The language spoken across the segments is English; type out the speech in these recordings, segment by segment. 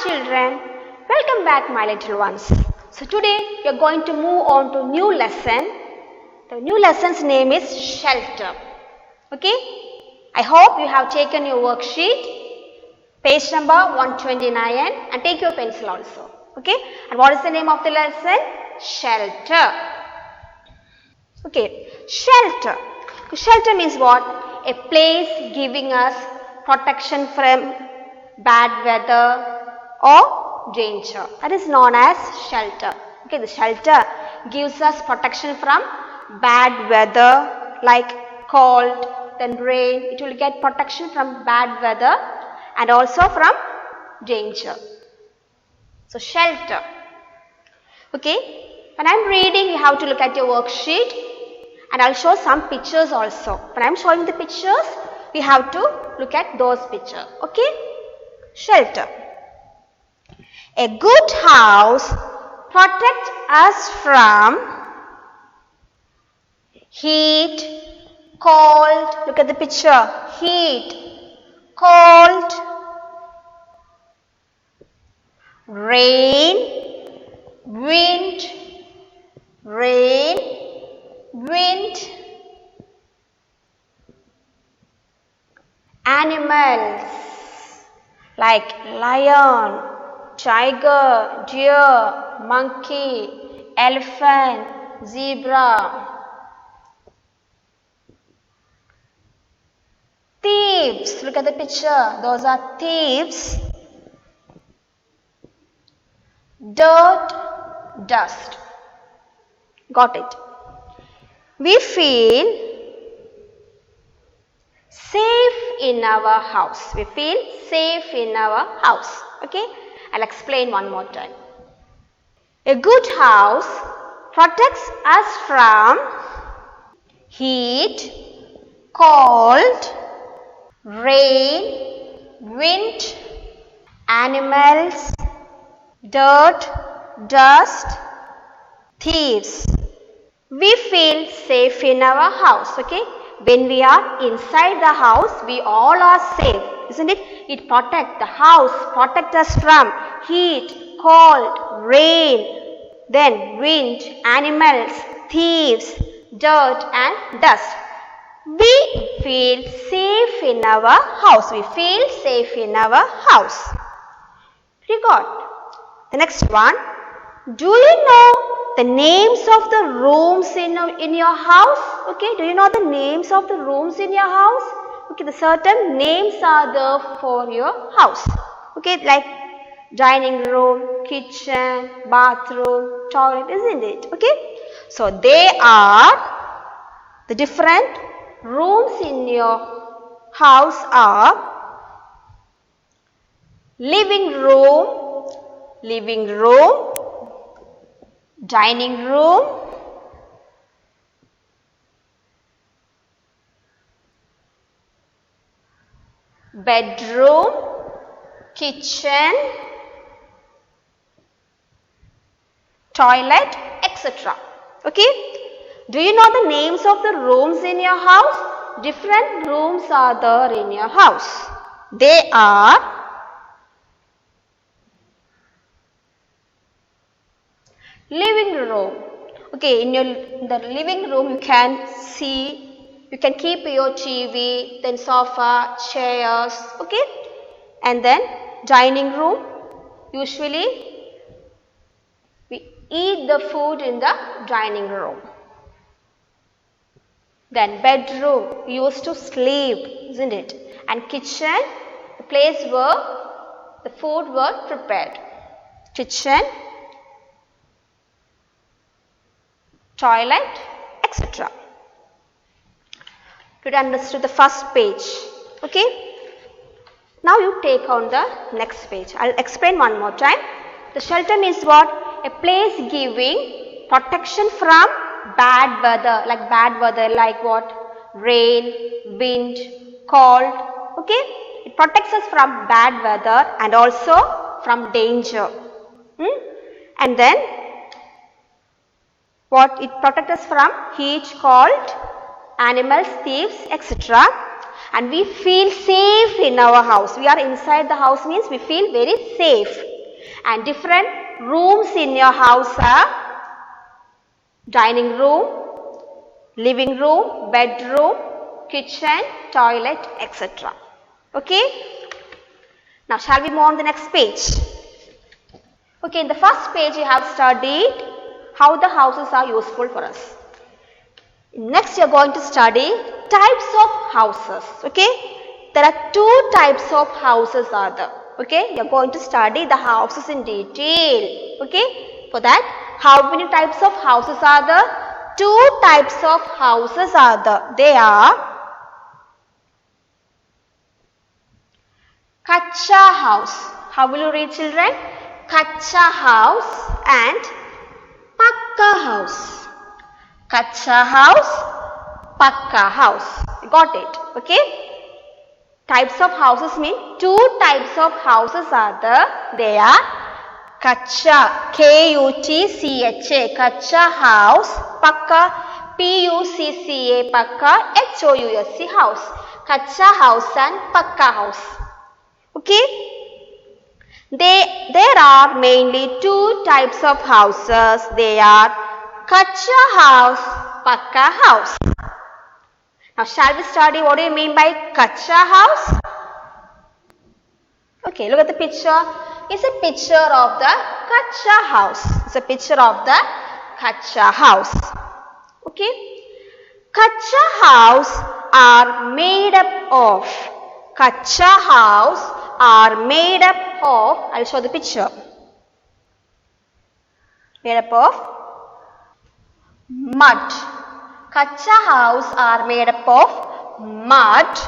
children, welcome back my little ones. So today we are going to move on to new lesson. The new lesson's name is shelter. Okay, I hope you have taken your worksheet, page number 129, and take your pencil also. Okay, and what is the name of the lesson? Shelter. Okay, shelter. Shelter means what? A place giving us protection from bad weather or danger. That is known as shelter. Okay, the shelter gives us protection from bad weather like cold, then rain. It will get protection from bad weather and also from danger. So, shelter. Okay, when I am reading, you have to look at your worksheet and I will show some pictures also. When I am showing the pictures, we have to look at those pictures. Okay, shelter. A good house protects us from heat, cold. Look at the picture. Heat, cold, rain, wind, animals like lion, tiger, deer, monkey, elephant, zebra. Thieves, look at the picture, those are thieves. Dirt, dust. Got it. We feel safe in our house. We feel safe in our house. Okay, I'll explain one more time. A good house protects us from heat, cold, rain, wind, animals, dirt, dust, thieves. We feel safe in our house. Okay, when we are inside the house, we all are safe, isn't it? It protects the house, protects us from heat, cold, rain, then wind, animals, thieves, dirt and dust. We feel safe in our house. We feel safe in our house. You got? The next one. Do you know the names of the rooms in your house? Okay, do you know the names of the rooms in your house? Okay, the certain names are there for your house. Okay, like dining room, kitchen, bathroom, toilet, isn't it? Okay, so they are the different rooms in your house are living room, dining room, bedroom, kitchen, toilet, etc. Okay. Do you know the names of the rooms in your house? Different rooms are there in your house. They are living room. Okay, in the living room you can keep your TV, then sofa, chairs, okay, and then dining room. Usually we eat the food in the dining room. Then bedroom, we used to sleep, isn't it? And kitchen, the place where the food were prepared. Kitchen, toilet, etc. To understand the first page. Okay. Now you take on the next page. I'll explain one more time. The shelter means what? A place giving protection from bad weather like what? Rain, wind, cold. Okay. It protects us from bad weather and also from danger. And then what? It protects us from heat, cold, animals, thieves, etc. and we feel safe in our house. We are inside the house means we feel very safe. And different rooms in your house are dining room, living room, bedroom, kitchen, toilet, etc. Okay. Now shall we move on to the next page? Okay, in the first page you have studied how the houses are useful for us. Next you are going to study types of houses. Okay, there are two types of houses are there. Okay, you are going to study the houses in detail. Okay, for that how many types of houses are there? Two types of houses are there. They are Kacha house. How will you read, children? Kacha house and Pakka house. Kacha house, Pakka house. You got it? Okay. Types of houses mean two types of houses are there. They are Kacha, K-U-T-C-H-A, Kacha house, Pakka, P-U-C-C-A, Pakka, H-O-U-S-E house. Kacha house and Pakka house. Okay. There are mainly two types of houses. They are Kacha house, Pakka house. Now shall we study what do you mean by Kacha house? Okay, look at the picture. It's a picture of the Kacha house. It's a picture of the Kacha house. Okay. Kacha house are made up of. Kacha house are made up of, I'll show the picture. Made up of mud. Kacha house are made up of mud,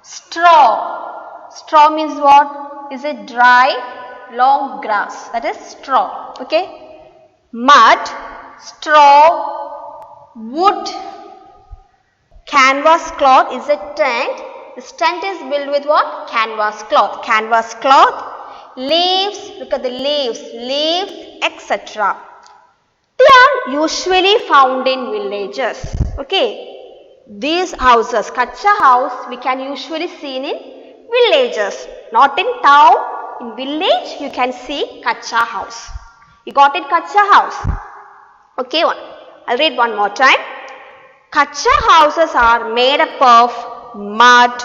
straw. Straw means what? Is it dry, long grass? That is straw. Okay. Mud, straw, wood, canvas cloth is a tent. This tent is built with what? Canvas cloth. Canvas cloth, leaves, look at the leaves, etc. They are usually found in villages. Okay. These houses, Kacha house, we can usually see in villages. Not in town. In village, you can see Kacha house. You got it, Kacha house? Okay, I'll read one more time. Kacha houses are made up of mud,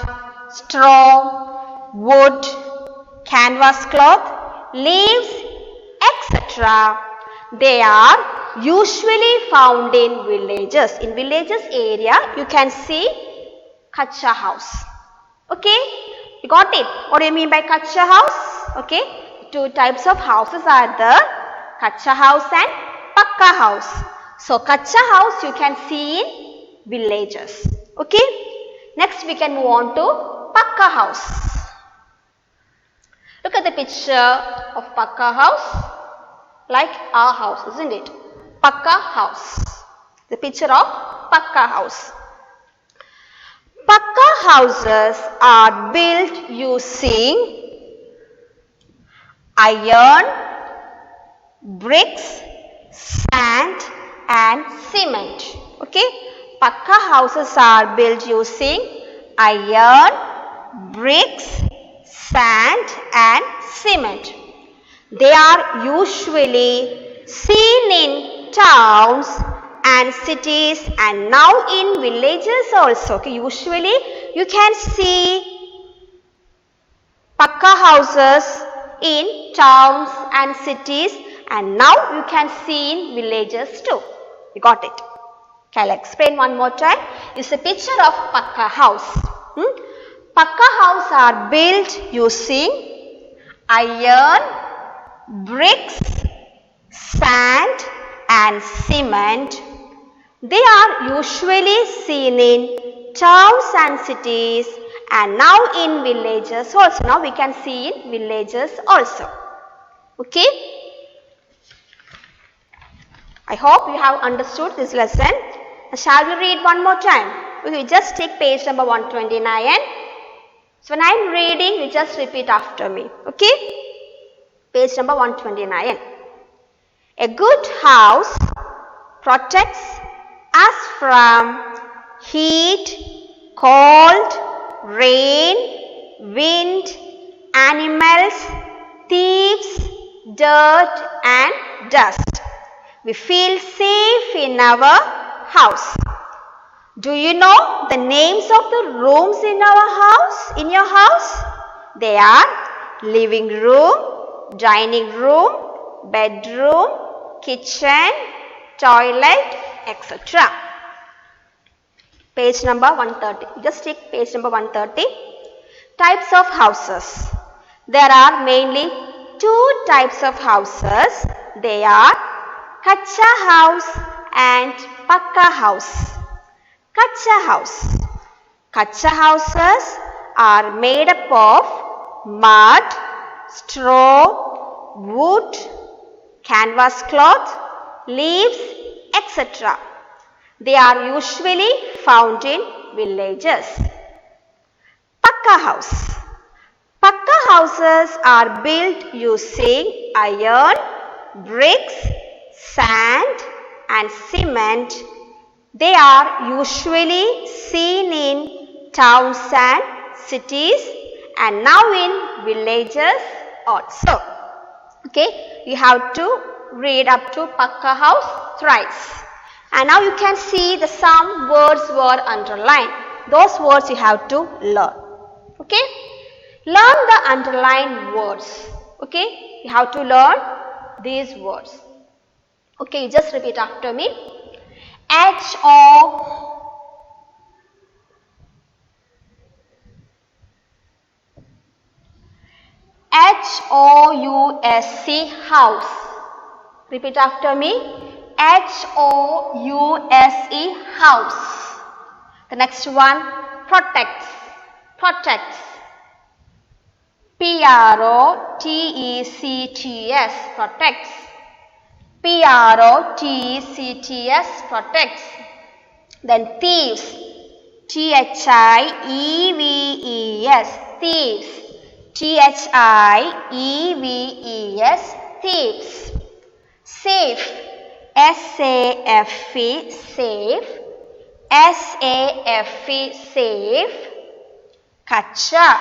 straw, wood, canvas cloth, leaves, etc. They are usually found in villages. In villages area, you can see Kacha house. Okay, you got it? What do you mean by Kacha house? Okay, two types of houses are there, Kacha house and Pakka house. So, Kacha house you can see in villages. Okay. Next we can move on to Pakka house. Look at the picture of Pakka house, like our house, isn't it? Pakka house. The picture of Pakka house. Pakka houses are built using iron, bricks, sand and cement. Okay. Pakka houses are built using iron, bricks, sand and cement. They are usually seen in towns and cities and now in villages also. Okay, usually you can see Pakka houses in towns and cities and now you can see in villages too. You got it? Okay, I'll explain one more time. It's a picture of Pakka house. Pakka house are built using iron, bricks, sand and cement. They are usually seen in towns and cities and now in villages also. Now we can see in villages also. Okay. I hope you have understood this lesson. Shall we read one more time? We will just take page number 129. So when I am reading, you just repeat after me. Okay? Page number 129. A good house protects us from heat, cold, rain, wind, animals, thieves, dirt and dust. We feel safe in our house. Do you know the names of the rooms in our house, in your house? They are living room, dining room, bedroom, kitchen, toilet, etc. Page number 130. Just take page number 130. Types of houses. There are mainly two types of houses. They are Kacha house and Pakka house. Kacha house. Kacha houses are made up of mud, straw, wood, canvas cloth, leaves, etc. They are usually found in villages. Pakka house. Pakka houses are built using iron, bricks, sand and cement. They are usually seen in towns and cities and now in villages also. Okay, you have to read up to Pakka house thrice. And now you can see the some words were underlined. Those words you have to learn. Okay, learn the underlined words. Okay, you have to learn these words. Okay, you just repeat after me. House. Repeat after me. House. The next one, protects. Protects. Protects. Protects. Protects. Protects. Then thieves. Thieves. Thieves. Thieves. Safe. Safe. Safe. Safe. Kacha.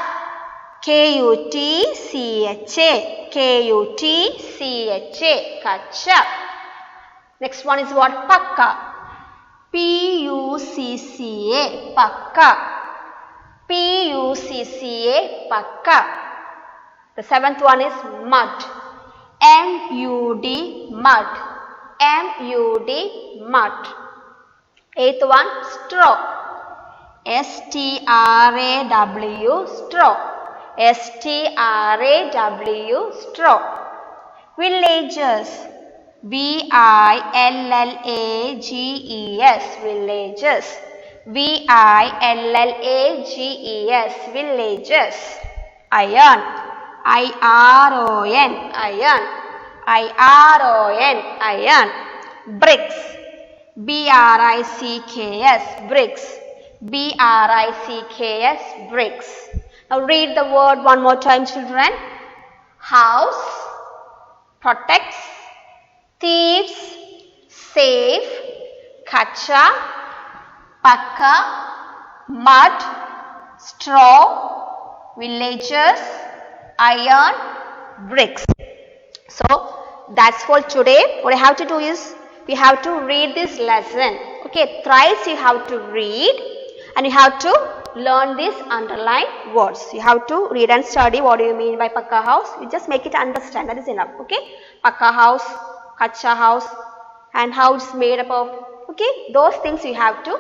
Kacha. Next one is what? Pakka. Pakka. Pakka. The seventh one is mud. Mud. Mud. Eighth one, straw. Straw. Straw. Villages. Villages. Villages. Villages. Iron. Iron. Iron. Bricks. Bricks. Bricks. Now read the word one more time, children. House, protects, thieves, safe, kacha, pakka, mud, straw, villages, iron, bricks. So that's for today. What I have to do is we have to read this lesson. Okay, thrice you have to read and you have to learn these underlined words. You have to read and study what do you mean by Pakka house. You just make it understand. That is enough. Okay, Pakka house, Kacha house, and how it's made up of. Okay, those things you have to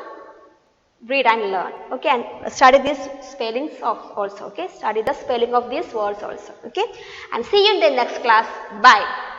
read and learn. Okay, and study these spellings of also. Okay, study the spelling of these words also. Okay, and see you in the next class. Bye.